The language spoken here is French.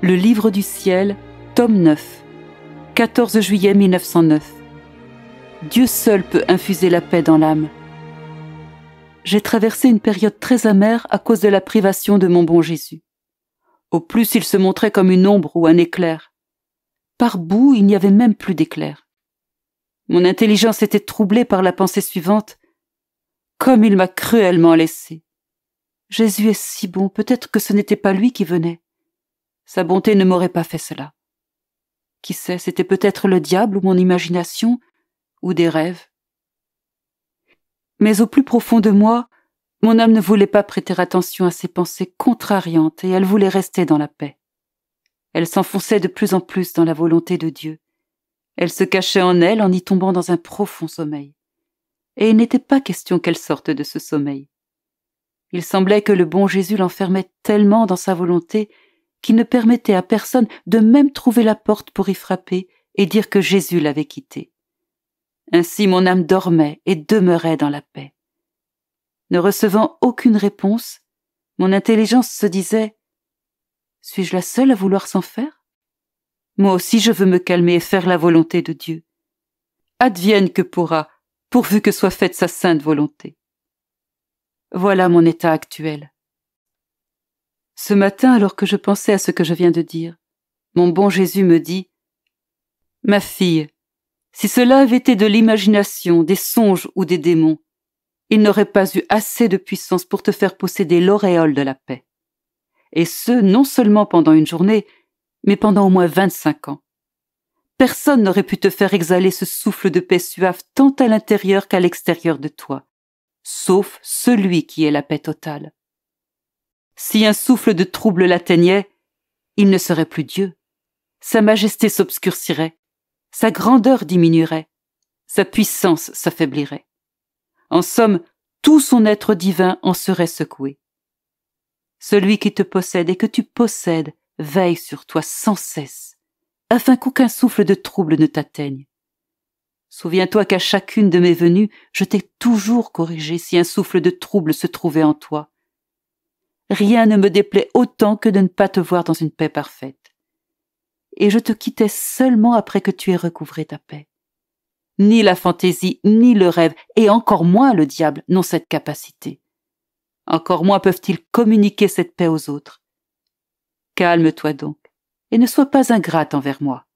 Le livre du ciel, tome 9, 14 juillet 1909. Dieu seul peut infuser la paix dans l'âme. J'ai traversé une période très amère à cause de la privation de mon bon Jésus. Au plus, il se montrait comme une ombre ou un éclair. Par bout, il n'y avait même plus d'éclair. Mon intelligence était troublée par la pensée suivante. Comme il m'a cruellement laissé. Jésus est si bon, peut-être que ce n'était pas lui qui venait. Sa bonté ne m'aurait pas fait cela. Qui sait, c'était peut-être le diable ou mon imagination, ou des rêves. Mais au plus profond de moi, mon âme ne voulait pas prêter attention à ces pensées contrariantes et elle voulait rester dans la paix. Elle s'enfonçait de plus en plus dans la volonté de Dieu. Elle se cachait en elle en y tombant dans un profond sommeil. Et il n'était pas question qu'elle sorte de ce sommeil. Il semblait que le bon Jésus l'enfermait tellement dans sa volonté qu'il ne permettait à personne de même trouver la porte pour y frapper et dire que Jésus l'avait quitté. Ainsi mon âme dormait et demeurait dans la paix. Ne recevant aucune réponse, mon intelligence se disait « Suis-je la seule à vouloir s'en faire ? Moi aussi je veux me calmer et faire la volonté de Dieu. Advienne que pourra, pourvu que soit faite sa sainte volonté. » Voilà mon état actuel. Ce matin, alors que je pensais à ce que je viens de dire, mon bon Jésus me dit « Ma fille, si cela avait été de l'imagination, des songes ou des démons, il n'aurait pas eu assez de puissance pour te faire posséder l'auréole de la paix. Et ce, non seulement pendant une journée, mais pendant au moins 25 ans. Personne n'aurait pu te faire exhaler ce souffle de paix suave tant à l'intérieur qu'à l'extérieur de toi, sauf celui qui est la paix totale. Si un souffle de trouble l'atteignait, il ne serait plus Dieu. Sa majesté s'obscurcirait, sa grandeur diminuerait, sa puissance s'affaiblirait. En somme, tout son être divin en serait secoué. Celui qui te possède et que tu possèdes veille sur toi sans cesse, afin qu'aucun souffle de trouble ne t'atteigne. Souviens-toi qu'à chacune de mes venues, je t'ai toujours corrigé si un souffle de trouble se trouvait en toi. Rien ne me déplaît autant que de ne pas te voir dans une paix parfaite. Et je te quittais seulement après que tu aies recouvré ta paix. Ni la fantaisie, ni le rêve, et encore moins le diable n'ont cette capacité. Encore moins peuvent-ils communiquer cette paix aux autres. Calme-toi donc, et ne sois pas ingrate envers moi.